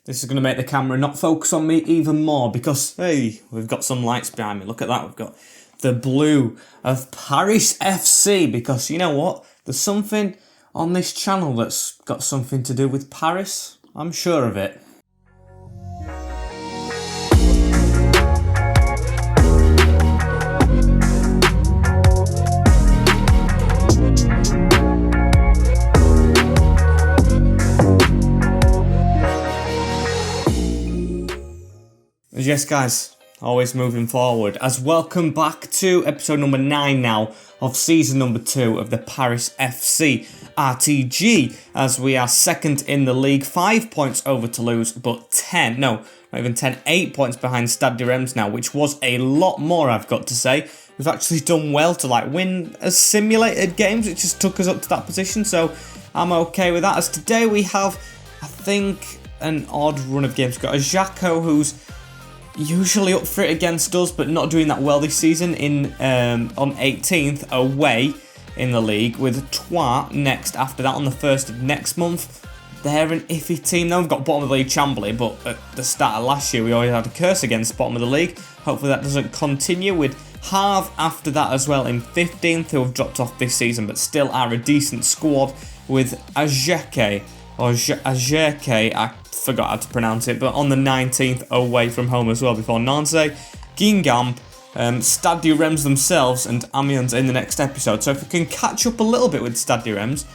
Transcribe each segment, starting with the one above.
This is going to make the camera not focus on me even more because, hey, we've got some lights behind me. Look at that. We've got the blue of Paris FC because you know what? There's something on this channel that's got something to do with Paris. I'm sure of it. Yes guys, always moving forward, as welcome back to episode number 9 now of season number 2 of the Paris FC RTG, as we are second in the league, 5 points over Toulouse, but 8 points behind Stade de Reims now, which was a lot more, I've got to say. We've actually done well to win as simulated games, which just took us up to that position, so I'm okay with that. As today we have, I think, an odd run of games. We've got a Jaco who's usually up for it against us, but not doing that well this season on 18th away in the league, with Troyes next after that on the 1st of next month. They're an iffy team though. We've got bottom of the league Chambly, but at the start of last year we always had a curse against bottom of the league. Hopefully that doesn't continue, with Havre after that as well in 15th, who have dropped off this season but still are a decent squad, with Ajeke, I forgot how to pronounce it, but on the 19th away from home as well before Nancy, Guingamp, Stade de Reims themselves, and Amiens in the next episode. So if we can catch up a little bit with Stade de Reims,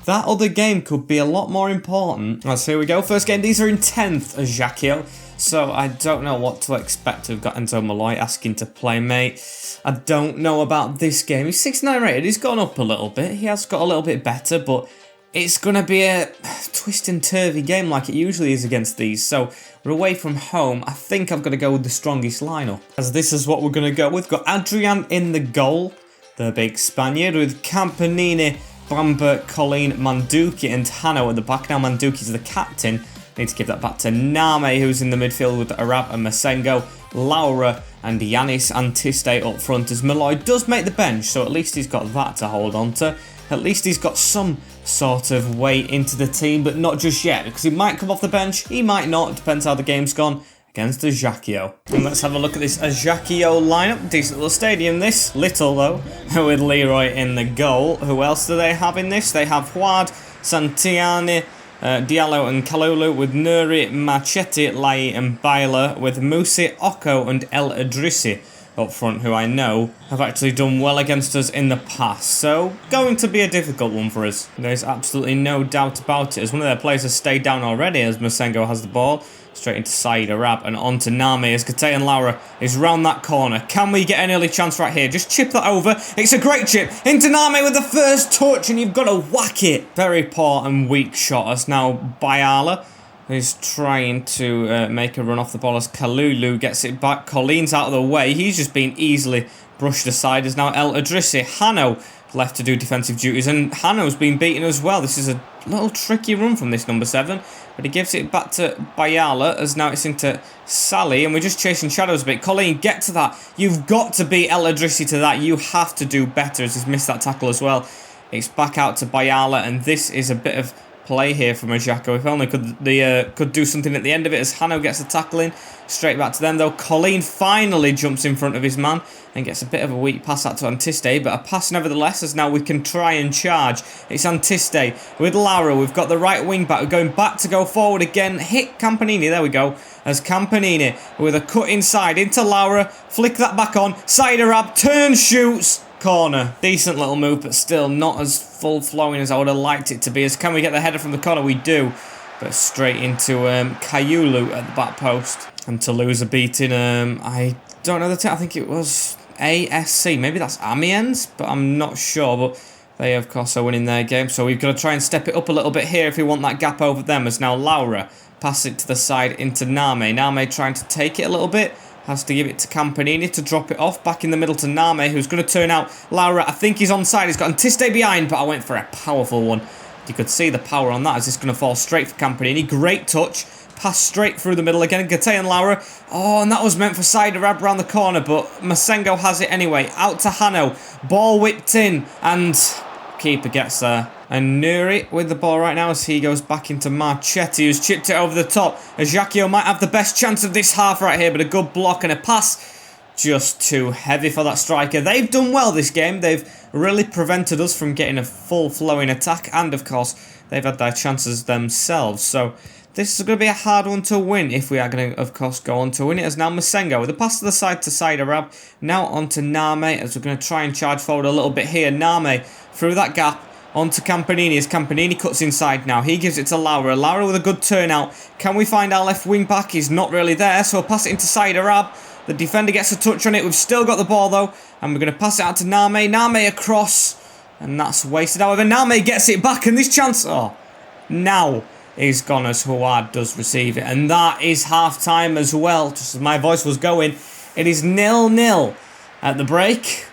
that other game could be a lot more important. As here we go, first game. These are in 10th, Ajaccio, so I don't know what to expect. We've got Enzo Malloy asking to play, mate. I don't know about this game. He's 69 rated, he's gone up a little bit. He has got a little bit better, but it's going to be a twist and turvy game like it usually is against these. So we're away from home. I think I'm going to go with the strongest lineup, as this is what we're going to go with. We've got Adrian in the goal, the big Spaniard, with Campanini, Bamber, Colleen, Manduki and Hano at the back. Now Manduki's the captain. Need to give that back to Name, who's in the midfield with Arab and Masengo, Laura and Yanis Antiste up front, as Malloy does make the bench, so at least he's got that to hold on to. At least he's got some sort of weight into the team, but not just yet, because he might come off the bench, he might not, it depends how the game's gone against Ajaccio. And let's have a look at this Ajaccio lineup. Decent little stadium this, little though, with Leroy in the goal. Who else do they have in this? They have Huad, Santiani, Diallo and Kalulu, with Nuri, Machete, Lai and Baila, with Musi, Oko and El Idrissi up front, who I know have actually done well against us in the past, so going to be a difficult one for us. There's absolutely no doubt about it, as one of their players has stayed down already, as Masengo has the ball straight into Said Arab and on to Name, as Kate and Laura is round that corner. Can we get an early chance right here? Just chip that over. It's a great chip into Name with the first touch, and you've got to whack it. Very poor and weak shot, as now Bayala is trying to make a run off the ball, as Kalulu gets it back. Colleen's out of the way. He's just been easily brushed aside, as now El Idrissi. Hano left to do defensive duties, and Hano's been beaten as well. This is a little tricky run from this number 7, but he gives it back to Bayala, as now it's into Sally, and we're just chasing shadows a bit. Colleen, get to that. You've got to beat El Idrissi to that. You have to do better, as he's missed that tackle as well. It's back out to Bayala, and this is a bit of play here from Ajaccio. If only could do something at the end of it, as Hano gets the tackle in. Straight back to them though. Colleen finally jumps in front of his man and gets a bit of a weak pass out to Antiste, but a pass nevertheless, as now we can try and charge. It's Antiste with Laura. We've got the right wing back. We're going back to go forward again. Hit Campanini. There we go. As Campanini with a cut inside into Laura. Flick that back on. Side Arab. Turn, shoots. Corner. Decent little move, but still not as full-flowing as I would have liked it to be. As can we get the header from the corner? We do. But straight into Kayulu at the back post. And Toulouse are beating, I don't know the team. I think it was ASC. Maybe that's Amiens, but I'm not sure. But they, of course, are winning their game. So we've got to try and step it up a little bit here if we want that gap over them. As now Laura passes it to the side into Name. Name trying to take it a little bit. Has to give it to Campanini to drop it off. Back in the middle to Name, who's going to turn out Laura. I think he's onside. He's got Antiste behind, but I went for a powerful one. You could see the power on that, as it's going to fall straight for Campanini. Great touch. Pass straight through the middle again. Gate and Laura. Oh, and that was meant for Side Arab around the corner, but Masengo has it anyway. Out to Hano. Ball whipped in, and keeper gets there. And Nuri with the ball right now as he goes back into Marchetti, who's chipped it over the top. Ajaccio might have the best chance of this half right here, but a good block and a pass. Just too heavy for that striker. They've done well this game. They've really prevented us from getting a full flowing attack. And of course, they've had their chances themselves. So this is going to be a hard one to win if we are going to, of course, go on to win it. As now Masengo with a pass to the side Arab. Now onto Name as we're going to try and charge forward a little bit here. Name through that gap onto Campanini as Campanini cuts inside now. He gives it to Laura. Laura with a good turnout. Can we find our left wing back? He's not really there, so we'll pass it into side Arab. The defender gets a touch on it. We've still got the ball though. And we're going to pass it out to Name. Name across. And that's wasted. However, Name gets it back. And this chance... Oh, now is gone as Huard does receive it. And that is half-time as well. Just as my voice was going. It is 0-0 at the break.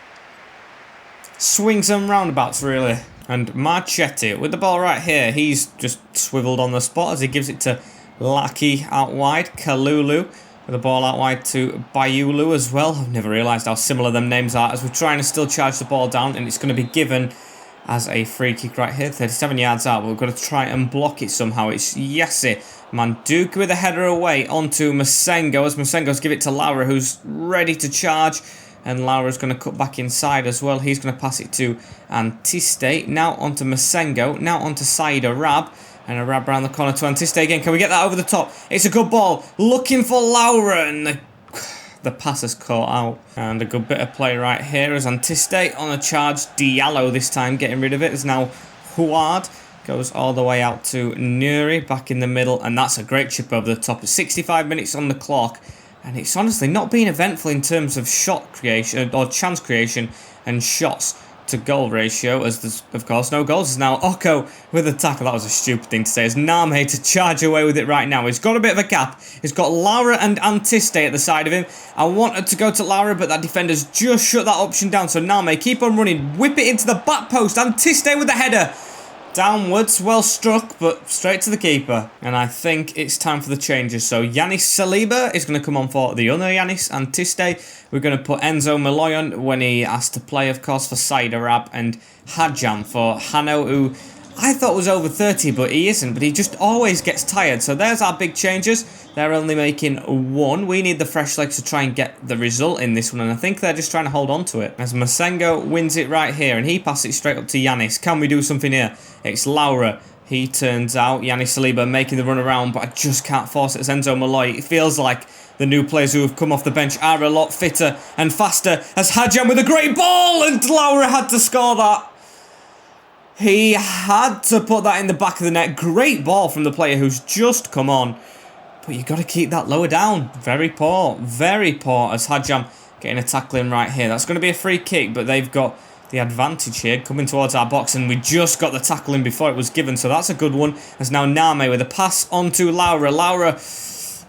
Swings and roundabouts, really. And Marchetti with the ball right here. He's just swiveled on the spot as he gives it to Laki out wide. Kalulu. With the ball out wide to Bayulu as well. I've never realised how similar them names are as we're trying to still charge the ball down, and it's going to be given as a free kick right here. 37 yards out, but we've got to try and block it somehow. It's Yassi Manduka with a header away onto Masengo as Masengo's give it to Laura, who's ready to charge, and Laura's going to cut back inside as well. He's going to pass it to Antiste. Now onto Masengo. Now onto Said Arab. And a wrap around the corner to Antiste again. Can we get that over the top? It's a good ball. Looking for Laura. And the pass is caught out. And a good bit of play right here as Antiste on a charge. Diallo this time getting rid of it. As now Huard goes all the way out to Nuri back in the middle. And that's a great chip over the top. It's 65 minutes on the clock. And it's honestly not been eventful in terms of shot creation or chance creation and shots to goal ratio, as there's of course no goals. Is now Oko with a tackle. That was a stupid thing to say. As Name to charge away with it right now. He's got a bit of a gap. He's got Laura and Antiste at the side of him. I wanted to go to Laura, but that defender's just shut that option down. So Name keep on running, whip it into the back post. Antiste with the header. Downwards, well struck, but straight to the keeper. And I think it's time for the changes. So Yanis Saliba is going to come on for the other Yanis Antiste. We're going to put Enzo Maloyan when he has to play, of course, for Said Arab, and Hadjam for Hano, who I thought was over 30, but he isn't. But he just always gets tired. So there's our big changes. They're only making one. We need the fresh legs to try and get the result in this one, and I think they're just trying to hold on to it. As Masengo wins it right here, and he passes it straight up to Yanis. Can we do something here? It's Laura. He turns out. Yanis Saliba making the run around, but I just can't force it as Enzo Malloy. It feels like the new players who have come off the bench are a lot fitter and faster. As Hadjam with a great ball, and Laura had to score that. He had to put that in the back of the net. Great ball from the player who's just come on. But you've got to keep that lower down. Very poor as Hadjam getting a tackle in right here. That's going to be a free kick, but they've got the advantage here coming towards our box, and we just got the tackle in before it was given, so that's a good one. As now Name with a pass onto Laura. Laura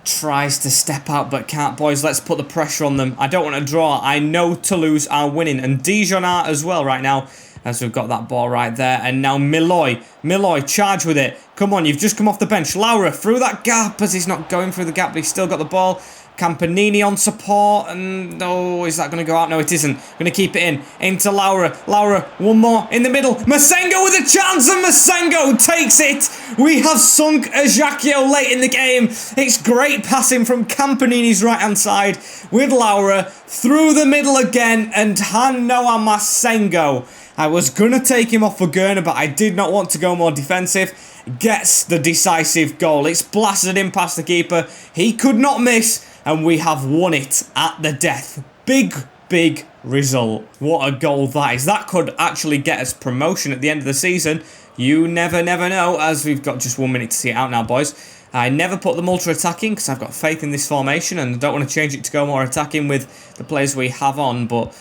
tries to step out but can't. Boys, let's put the pressure on them. I don't want to draw. I know Toulouse are winning, and Dijon are as well right now, as we've got that ball right there. And now Milloy, charge with it. Come on, you've just come off the bench. Laura through that gap, as he's not going through the gap, but he's still got the ball. Campanini on support, and oh, is that going to go out? No, it isn't. Going to keep it in. Into Laura. Laura, one more in the middle. Masengo with a chance, and Masengo takes it. We have sunk Ajaccio late in the game. It's great passing from Campanini's right-hand side with Laura through the middle again, and Hanoa Masengo. I was going to take him off for Gurner, but I did not want to go more defensive. Gets the decisive goal. It's blasted in past the keeper. He could not miss, and we have won it at the death. Big result. What a goal that is. That could actually get us promotion at the end of the season. You never know, as we've got just 1 minute to see it out now, boys. I never put them ultra attacking because I've got faith in this formation, and I don't want to change it to go more attacking with the players we have on, but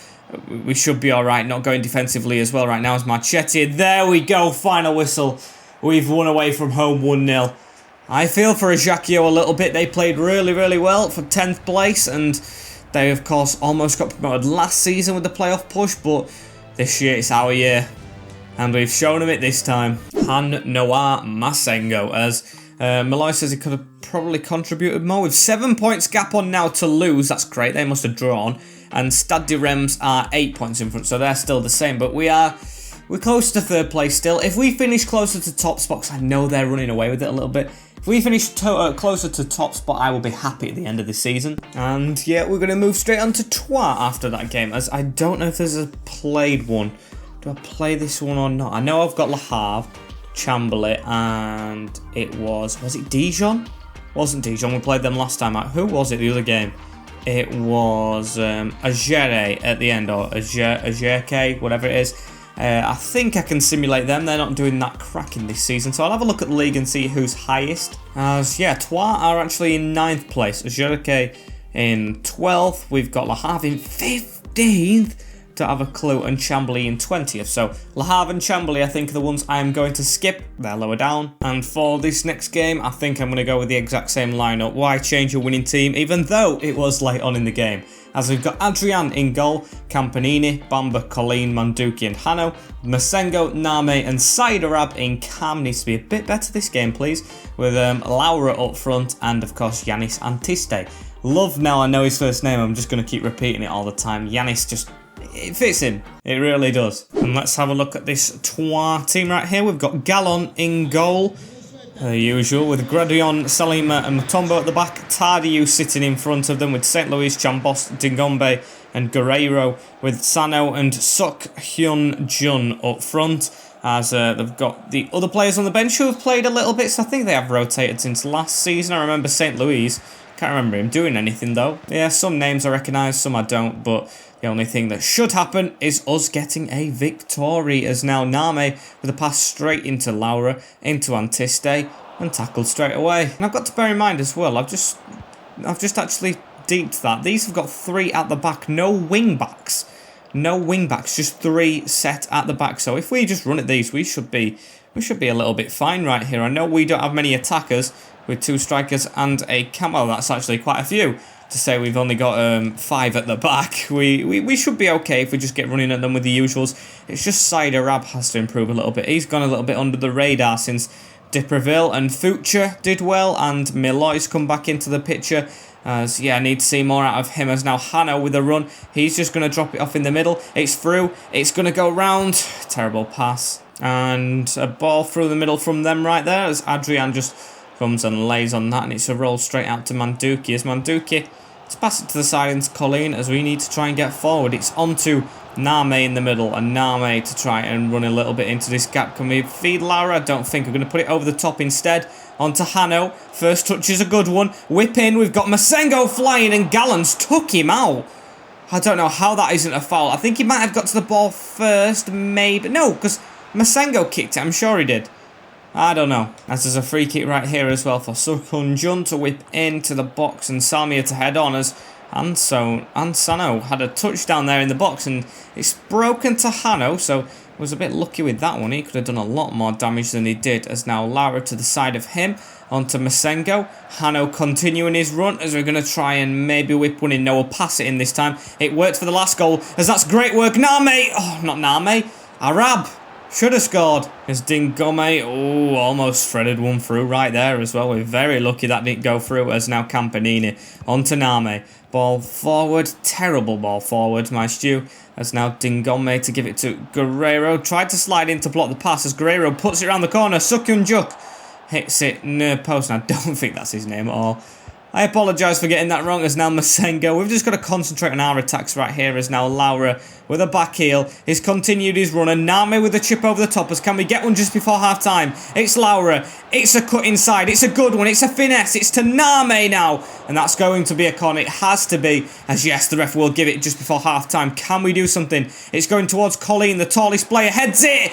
we should be alright, not going defensively as well right now as Marchetti. There we go, final whistle. We've won away from home 1-0. I feel for Ajaccio a little bit. They played really well for 10th place, and they, of course, almost got promoted last season with the playoff push, but this year it's our year, and we've shown them it this time. Hanoa Masengo, as Malloy says he could have probably contributed more. With 7 points gap on now to lose. That's great. They must have drawn. And Stade de Reims are 8 points in front, so they're still the same. But we are we're close to third place still. If we finish closer to top spot, 'cause I know they're running away with it a little bit. If we finish closer to top spot, I will be happy at the end of the season. And yeah, we're going to move straight on to Trois after that game, as I don't know if there's a played one. Do I play this one or not? I know I've got Le Havre, Chambly, and it was it Dijon? Wasn't Dijon, we played them last time out. Who was it the other game? It was Agere at the end, or Agere, whatever it is. I think I can simulate them. They're not doing that cracking this season, so I'll have a look at the league and see who's highest. As yeah, Trois are actually in 9th place, Agere in 12th. We've got Le Havre in 15th. To have a clue, and Chambly in 20th. So Le Havre and Chambly, I think, are the ones I am going to skip. They're lower down. And for this next game, I think I'm going to go with the exact same lineup. Why change your winning team, even though it was late on in the game? As we've got Adrian in goal, Campanini, Bamba, Colleen, Manduki and Hano, Masengo, Name and Said Arab in cam. Needs to be a bit better this game, please. With Laura up front and, of course, Yanis Antiste. Love, now I know his first name, I'm just going to keep repeating it all the time. Yanis just... it fits him. It really does. And let's have a look at this Trois team right here. We've got Gallon in goal, usual, with Gradion, Salima and Mutombo at the back. Tardieu sitting in front of them with St. Louis, Chambos, Dingombe and Guerreiro, with Sano and Sok Hyun Jun up front. As they've got the other players on the bench who have played a little bit, so I think they have rotated since last season. I remember St. Louis. Can't remember him doing anything though. Yeah, some names I recognise, some I don't, but the only thing that should happen is us getting a victory, as now Name with a pass straight into Laura, into Antiste, and tackled straight away. And I've got to bear in mind as well, I've just actually deeped that. These have got 3 at the back, no wing backs. No wing backs, just 3 set at the back. So if we just run at these, we should be a little bit fine right here. I know we don't have many attackers with 2 strikers and a cam. Well, that's actually quite a few. To say we've only got 5 at the back, we should be okay if we just get running at them with the usuals. It's just Said Arab has to improve a little bit. He's gone a little bit under the radar since Depreville and Future did well, and Miloy's come back into the picture. As yeah, I need to see more out of him. As now Hano with a run, he's just going to drop it off in the middle. It's through, it's going to go round. Terrible pass, and a ball through the middle from them right there, as Adrian just comes and lays on that, and it's a roll straight out to Manduki. As Manduki to pass it to the side into Colleen, as we need to try and get forward. It's onto Name in the middle, and Name to try and run a little bit into this gap. Can we feed Laura? I don't think. We're going to put it over the top instead. Onto Hano. First touch is a good one. Whip in. We've got Masengo flying, and Gallons took him out. I don't know how that isn't a foul. I think he might have got to the ball first, maybe. No, because Masengo kicked it. I'm sure he did. I don't know. As there's a free kick right here as well for Sukhun Jun to whip into the box and Samir to head on, as Ansano had a touchdown there in the box, and it's broken to Hano, so was a bit lucky with that one. He could have done a lot more damage than he did. As now Lara to the side of him, onto Masengo. Hano continuing his run, as we're going to try and maybe whip one in. No, we'll pass it in this time. It worked for the last goal, as that's great work. Name! Oh, not Name. Arab should have scored. As Dingome, oh, almost threaded one through right there as well. We're very lucky that didn't go through. As now Campanini onto Name. Ball forward, terrible ball forward, my stew. As now Dingome to give it to Guerreiro. Tried to slide in to block the pass, as Guerreiro puts it around the corner. Sukyun Juk hits it near post, and I don't think that's his name at all. I apologise for getting that wrong, as now Masengo. We've just got to concentrate on our attacks right here, as now Laura with a back heel. He's continued his run, and Name with a chip over the top. As can we get one just before half time? It's Laura. It's a cut inside. It's a good one. It's a finesse. It's to Name now. And that's going to be a con. It has to be. As yes, the ref will give it just before half time. Can we do something? It's going towards Colleen, the tallest player. Heads it!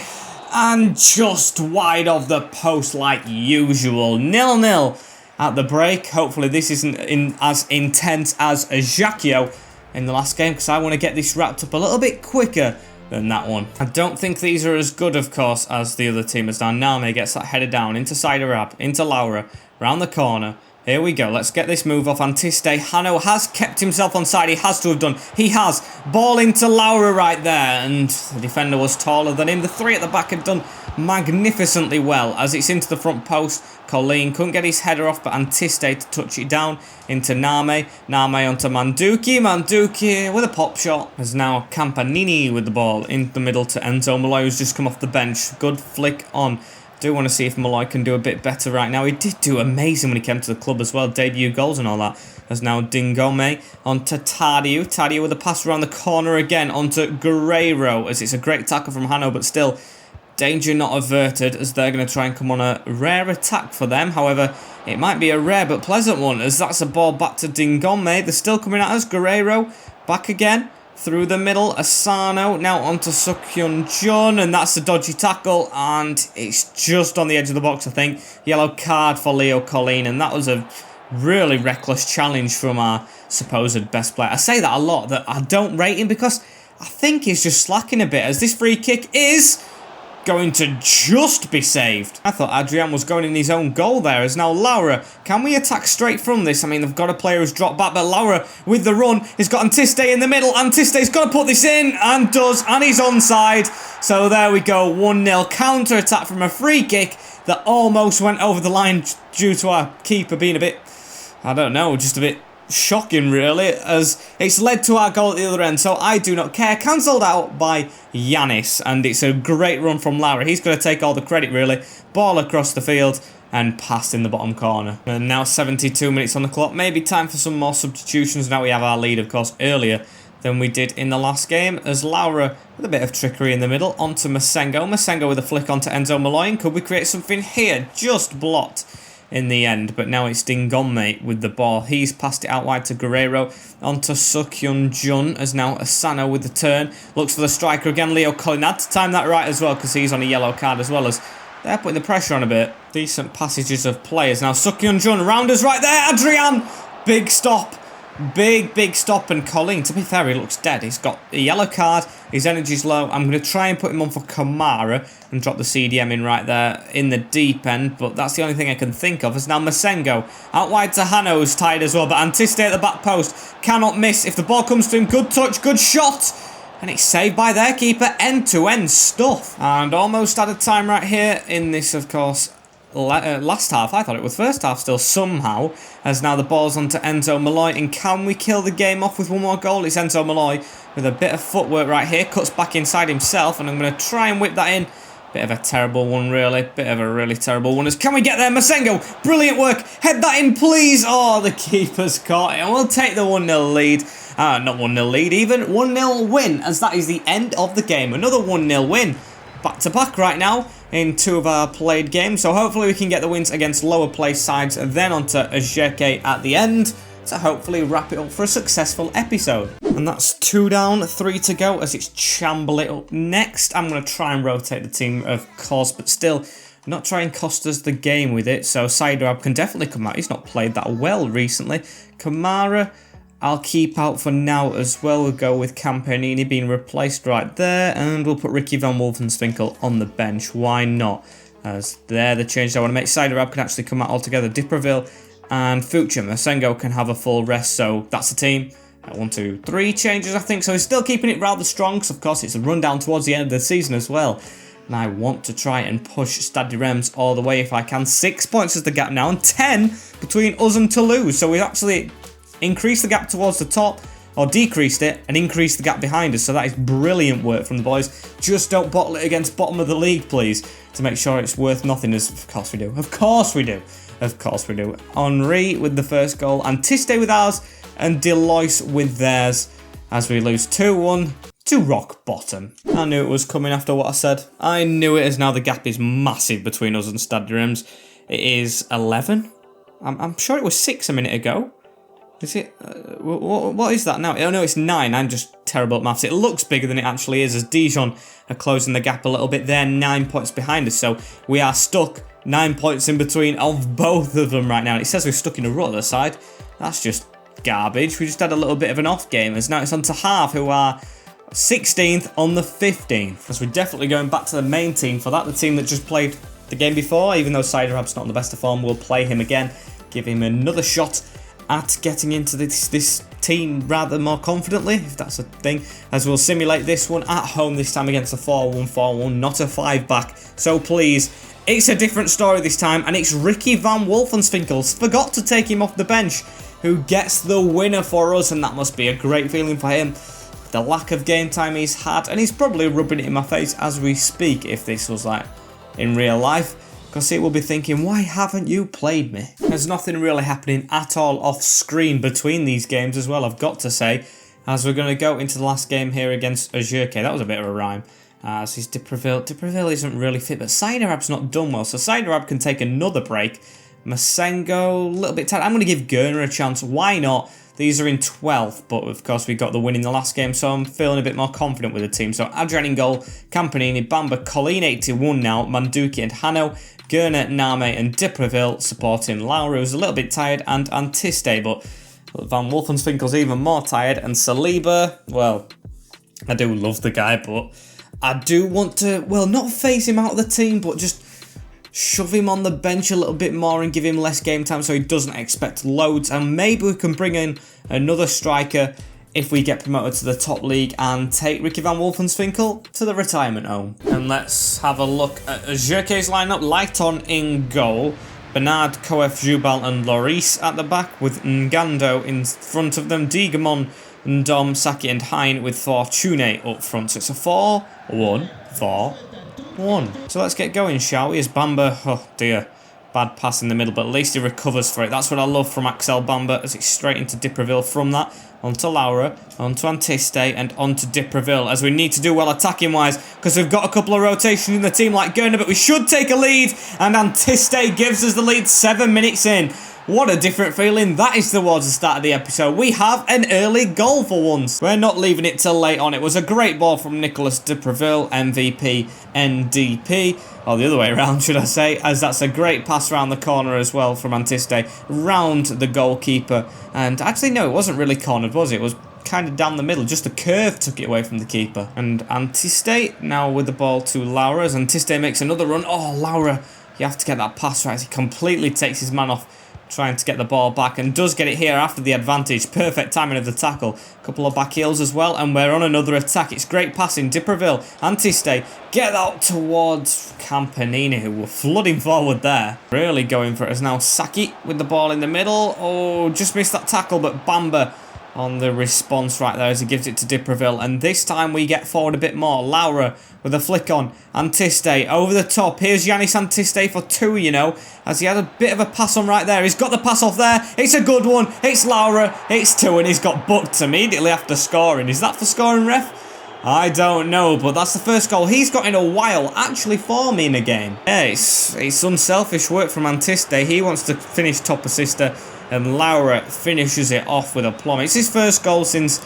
And just wide of the post like usual. 0-0. At the break. Hopefully this isn't as intense as Ajaccio in the last game, because I want to get this wrapped up a little bit quicker than that one. I don't think these are as good, of course, as the other team has done. Name gets that header down into Siderab, into Laura, round the corner. Here we go. Let's get this move off Antiste. Hano has kept himself on side. He has to have done. He has. Ball into Laura right there. And the defender was taller than him. The 3 at the back have done magnificently well as it's into the front post. Colleen couldn't get his header off, but Antiste to touch it down into Name. Name onto Manduki. Manduki with a pop shot. There's now Campanini with the ball in the middle to Enzo Malloy, who's just come off the bench. Good flick on. Do want to see if Malloy can do a bit better right now. He did do amazing when he came to the club as well. Debut goals and all that. There's now Dingome onto Tadio. Tadio with a pass around the corner again onto Guerreiro, as it's a great tackle from Hano, but still danger not averted as they're going to try and come on a rare attack for them. However, it might be a rare but pleasant one, as that's a ball back to Dingome. They're still coming at us. Guerreiro back again. Through the middle, Asano, now onto Sukyun Jun, and that's a dodgy tackle, and it's just on the edge of the box, I think. Yellow card for Leo Colleen, and that was a really reckless challenge from our supposed best player. I say that a lot, that I don't rate him, because I think he's just slacking a bit, as this free kick is going to just be saved. I thought Adrian was going in his own goal there, as now Laura, can we attack straight from this? I mean, they've got a player who's dropped back, but Laura with the run has got Antiste in the middle. Antiste's got to put this in, and does, and he's onside. So there we go, 1-0 counter-attack from a free kick that almost went over the line due to our keeper being a bit, I don't know, just a bit shocking really, as it's led to our goal at the other end. So I do not care. Cancelled out by Yanis, and it's a great run from Lara. He's going to take all the credit really. Ball across the field and passed in the bottom corner. And now 72 minutes on the clock. Maybe time for some more substitutions. Now we have our lead, of course, earlier than we did in the last game, as Laura with a bit of trickery in the middle onto Masengo. Masengo with a flick onto Enzo Malloy. Could we create something here? Just blocked in the end, but now it's Dingome with the ball. He's passed it out wide to Guerreiro onto Sukyun Jun, as now Asano with the turn. Looks for the striker again, Leo Collin. Had to time that right as well, because he's on a yellow card, as well as they're putting the pressure on a bit. Decent passages of players. Now Sukyun Jun, rounders right there. Adrian, big stop. Big stop, and Colleen, to be fair, he looks dead. He's got a yellow card, his energy's low. I'm going to try and put him on for Kamara and drop the CDM in right there in the deep end, but that's the only thing I can think of. As now Masengo out wide to Hano, who's tied as well, but Antiste at the back post cannot miss. If the ball comes to him, good touch, good shot, and it's saved by their keeper. End-to-end stuff, and almost out of time right here in this, of course, last half. I thought it was first half still somehow, as now the ball's onto Enzo Malloy, and can we kill the game off with one more goal? It's Enzo Malloy with a bit of footwork right here, cuts back inside himself, and I'm going to try and whip that in. Bit of a terrible one really, bit of a really terrible one. As can we get there? Masengo, brilliant work, head that in please. Oh, the keeper's caught it, and we'll take the 1-0 lead. Not 1-0 lead even, 1-0 win, as that is the end of the game. Another 1-0 win, back to back right now in two of our played games, so hopefully we can get the wins against lower place sides, and then onto Ajeke at the end to hopefully wrap it up for a successful episode. And that's 2 down, 3 to go, as it's Chamberlain up next. I'm going to try and rotate the team, of course, but still not try and cost us the game with it. So Saidarab can definitely come out. He's not played that well recently. Kamara, I'll keep out for now as well. We'll go with Campanini being replaced right there, and we'll put Ricky van Wolfenswinkel on the bench. Why not? As they're the changes I want to make. Saidarab can actually come out altogether. Dipraville and Fuchsia. Masengo can have a full rest, so that's the team. 1, 2, 3 changes, I think. So he's still keeping it rather strong, because of course it's a rundown towards the end of the season as well. And I want to try and push Stade Reims all the way if I can. 6 points is the gap now, and 10 between us and Toulouse. So we've actually increased the gap towards the top, or decreased it, and increased the gap behind us. So that is brilliant work from the boys. Just don't bottle it against bottom of the league, please, to make sure it's worth nothing, as of course we do. Of course we do. Of course we do. Henri with the first goal, Antiste with ours, and Deloitte with theirs, as we lose 2-1 to rock bottom. I knew it was coming after what I said. I knew it, as now the gap is massive between us and Stade Reims. It is 11. I'm sure it was 6 a minute ago. Is it? What is that now? Oh no, it's 9. I'm just terrible at maths. It looks bigger than it actually is, as Dijon are closing the gap a little bit. They're 9 points behind us, so we are stuck 9 points in between of both of them right now. And it says we're stuck in a rut at the side. That's just garbage. We just had a little bit of an off game, as now it's on to Half, who are 16th on the 15th. As we're definitely going back to the main team for that. The team that just played the game before, even though Saidarab's not in the best of form, we'll play him again, give him another shot at getting into this team rather more confidently, if that's a thing, as we'll simulate this one at home this time against a 4-1-4-1, not a 5-back. So please, it's a different story this time, and it's Ricky van Wolfenswinkel. Forgot to take him off the bench, who gets the winner for us, and that must be a great feeling for him. The lack of game time he's had, and he's probably rubbing it in my face as we speak if this was like in real life, because he will be thinking, why haven't you played me? There's nothing really happening at all off screen between these games as well, I've got to say, as we're going to go into the last game here against Ajurke. That was a bit of a rhyme. So he's Depreville. Depreville isn't really fit, but Saidarab's not done well, so Saidarab can take another break. Masengo, a little bit tired. I'm going to give Gurner a chance. Why not? These are in 12th, but of course we got the win in the last game, so I'm feeling a bit more confident with the team. So Adrian in goal, Campanini, Bamba, Colleen 81 now, Manduki and Hano, Gurner, Name and Depreville supporting Laura, who's a little bit tired, and Antiste, but Van Wolfenswinkel's even more tired, and Saliba, well, I do love the guy, but I do want to, well, not phase him out of the team, but just shove him on the bench a little bit more and give him less game time so he doesn't expect loads. And maybe we can bring in another striker if we get promoted to the top league and take Ricky van Wolfenswinkel to the retirement home. And let's have a look at Ajurke's lineup. Lighton in goal, Bernard, Koef, Jubal and Loris at the back, with Ngando in front of them, Digamon, Ndom, Saki and Hein with Fortune up front. So it's a 4-1-4-1. So let's get going, shall we? As Bamba, oh dear, bad pass in the middle, but at least he recovers for it. That's what I love from Axel Bamba, as it's straight into Depreville from that. Onto Laura, onto Antiste, and onto Depreville, as we need to do well attacking wise, because we've got a couple of rotations in the team like Gurner, but we should take a lead, and Antiste gives us the lead 7 minutes in. What a different feeling that is towards the start of the episode. We have an early goal for once. We're not leaving it till late on. It was a great ball from Nicolas Depreville, MVP, NDP. Or the other way around, should I say, as that's a great pass around the corner as well from Antiste, round the goalkeeper. And actually, no, it wasn't really cornered, was it? It was kind of down the middle. Just a curve took it away from the keeper. And Antiste now with the ball to Laura, as Antiste makes another run. Oh, Laura, you have to get that pass right. He completely takes his man off, trying to get the ball back, and does get it here after the advantage. Perfect timing of the tackle. Couple of back heels as well, and we're on another attack. It's great passing. Depreville, Antiste, get out towards Campanini, who were flooding forward there. Really going for it as now Saki with the ball in the middle. Oh, just missed that tackle, but Bamba on the response right there as he gives it to Depreville, and this time we get forward a bit more. Laura with a flick on, Antiste over the top. Here's Yanis Antiste for 2, you know, as he had a bit of a pass on right there. He's got the pass off there. It's a good one. It's Laura. It's 2, and he's got booked immediately after scoring. Is that for scoring, ref? I don't know, but that's the first goal he's got in a while actually for me in a game. Yeah, it's unselfish work from Antiste. He wants to finish top assister, and Laura finishes it off with a plum. It's his first goal since,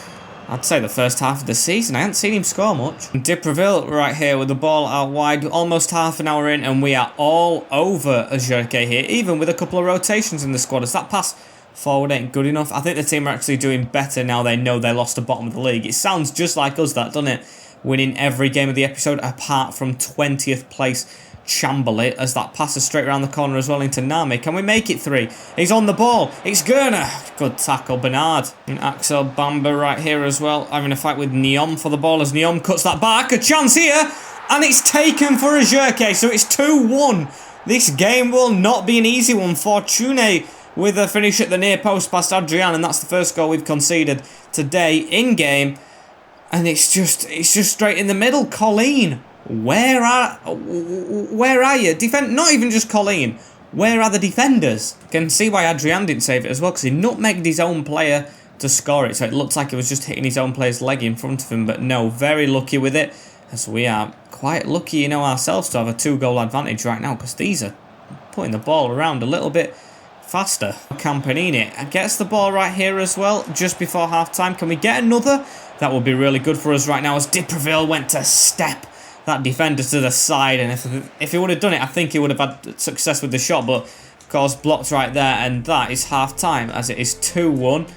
I'd say, the first half of the season. I haven't seen him score much. And Depreville right here with the ball out wide, almost half an hour in, and we are all over Ajurke here, even with a couple of rotations in the squad, as that pass forward ain't good enough. I think the team are actually doing better now they know they lost the bottom of the league. It sounds just like us, that, doesn't it? Winning every game of the episode apart from 20th place Chamberlain, as that passes straight around the corner as well into Nami. Can we make it 3? He's on the ball. It's Gurner. Good tackle, Bernard. And Axel Bamba right here as well, having a fight with Neom for the ball, as Neom cuts that back. A chance here, and it's taken for Ajurke, so it's 2-1. This game will not be an easy one. Fortune with a finish at the near post past Adrian, and that's the first goal we've conceded today in game. And it's just straight in the middle. Colleen, where are you? Not even just Colleen. Where are the defenders? Can see why Adrian didn't save it as well, because he nutmegged his own player to score it. So it looked like it was just hitting his own player's leg in front of him. But no, very lucky with it, as we are quite lucky, you know, ourselves to have a 2-goal advantage right now, because these are putting the ball around a little bit faster. Campanini gets the ball right here as well, just before half-time. Can we get another? That would be really good for us right now, as Depreville went to step that defender to the side, and if he would have done it, I think he would have had success with the shot, but of course blocked right there, and that is half-time, as it is 2-1.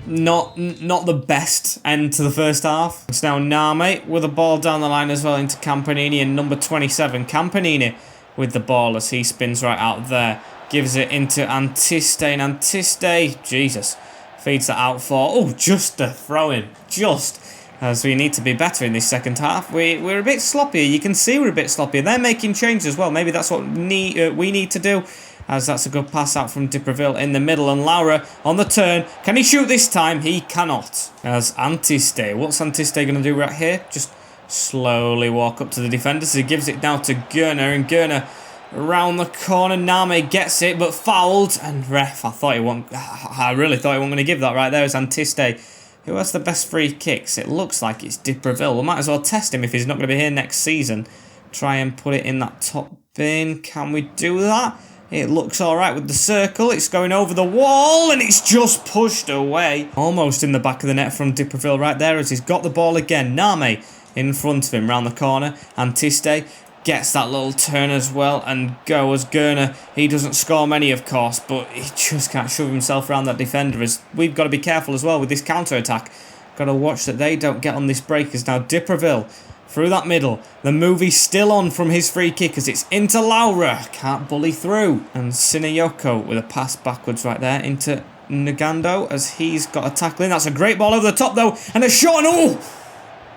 Not the best end to the first half. It's now Name with the ball down the line as well into Campanini, and number 27, Campanini with the ball as he spins right out there. gives it into Antiste, and Antiste, Jesus, feeds that out for, oh, just a throw-in, just, as we need to be better in this second half. We're a bit sloppy, you can see we're a bit sloppy. They're making changes as well, maybe that's what we need to do, as that's a good pass out from D'Iberville in the middle, and Laura on the turn. Can he shoot this time? He cannot. As Antiste, what's Antiste going to do right here? Just slowly walk up to the defenders. He gives it down to Gurner, and Gurner around the corner. Name gets it, but fouled. And ref, I really thought he wasn't going to give that right there. As Antiste, who has the best free kicks? It looks like it's D'Iberville. We might as well test him if he's not going to be here next season. Try and put it in that top bin. Can we do that? It looks alright with the circle. It's going over the wall, and it's just pushed away. Almost in the back of the net from D'Iberville right there, as he's got the ball again. Name in front of him round the corner. Antiste gets that little turn as well, and goes Gurner. He doesn't score many, of course, but he just can't shove himself around that defender. As we've got to be careful as well with this counter-attack. Got to watch that they don't get on this break. As now D'Iberville through that middle. The movie's still on from his free kick as it's into Laura. Can't bully through. And Sinayoko with a pass backwards right there into Nagando as he's got a tackle in. That's a great ball over the top though. And a shot, and oh!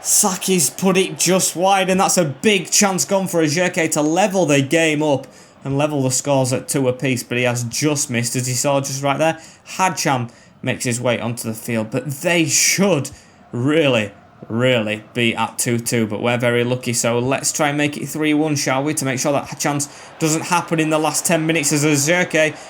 Saki's put it just wide, and that's a big chance gone for Ajurke to level the game up and level the scores at 2 apiece, but he has just missed, as he saw just right there. Hadcham makes his way onto the field, but they should really be at 2-2, but we're very lucky, so let's try and make it 3-1, shall we, to make sure that chance doesn't happen in the last 10 minutes. As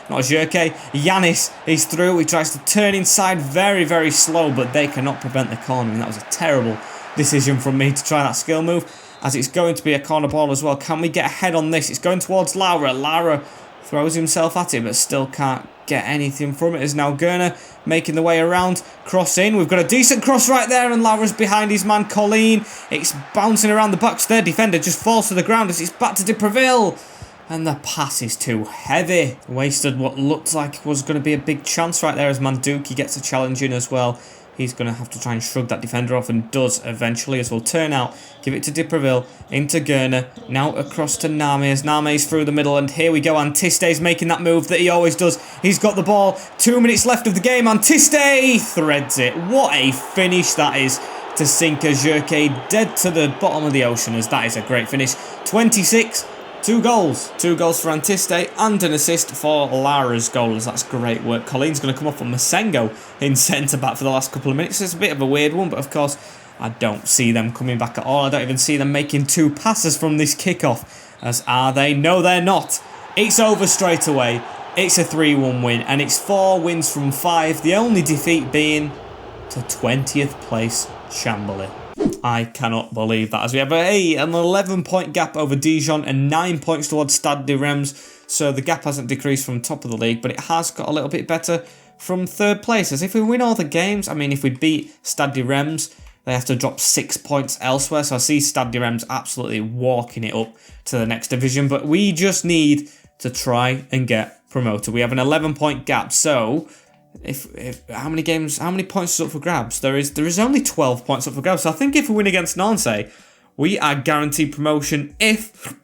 Yanis is through. He tries to turn inside very slow, but they cannot prevent the corner, and that was a terrible decision from me to try that skill move, as it's going to be a corner ball as well. Can we get ahead on this? It's going towards Laura. Laura throws himself at it, but still can't get anything from it. As now Gurner making the way around, cross in. We've got a decent cross right there, and Laura's behind his man Colleen. It's bouncing around the box. Their defender just falls to the ground as it's back to D'Iberville, and the pass is too heavy. Wasted what looked like was going to be a big chance right there, as Manduki gets a challenge in as well. He's going to have to try and shrug that defender off, and does eventually, as we'll turn out, give it to D'Iberville, into Gurner, now across to Name, as Name's through the middle, and here we go. Antiste's making that move that he always does. He's got the ball, 2 minutes left of the game. Antiste threads it. What a finish that is to sink Ajurke dead to the bottom of the ocean, as that is a great finish. 26. 2 goals. 2 goals for Antiste and an assist for Lara's goal, as that's great work. Colleen's going to come off on Masengo in centre-back for the last couple of minutes. It's a bit of a weird one, but of course, I don't see them coming back at all. I don't even see them making 2 passes from this kickoff. As are they? No, they're not. It's over straight away. It's a 3-1 win, and it's 4 wins from 5. The only defeat being to 20th place Chambly. I cannot believe that, as we have an 11-point gap over Dijon and 9 points towards Stade de Reims. So the gap hasn't decreased from top of the league, but it has got a little bit better from 3rd place. As if we win all the games, I mean, if we beat Stade de Reims, they have to drop 6 points elsewhere. So I see Stade de Reims absolutely walking it up to the next division, but we just need to try and get promoted. We have an 11-point gap, so If how many points is up for grabs? There is only 12 points up for grabs. So I think if we win against Nancy, we are guaranteed promotion. If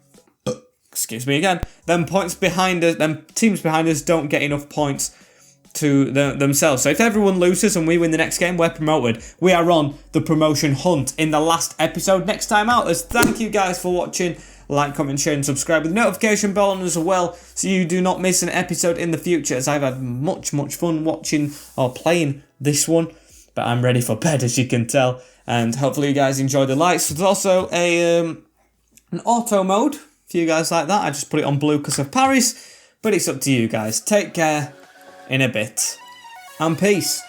excuse me again, then teams behind us don't get enough points to themselves. So if everyone loses and we win the next game, we're promoted. We are on the promotion hunt in the last episode next time out. As thank you guys for watching. Like, comment, share and subscribe with the notification bell on as well, so you do not miss an episode in the future, as I've had much fun watching or playing this one. But I'm ready for bed, as you can tell, and hopefully you guys enjoy the lights. There's also an auto mode for you guys like that. I just put it on blue because of Paris, but it's up to you guys. Take care in a bit, and peace.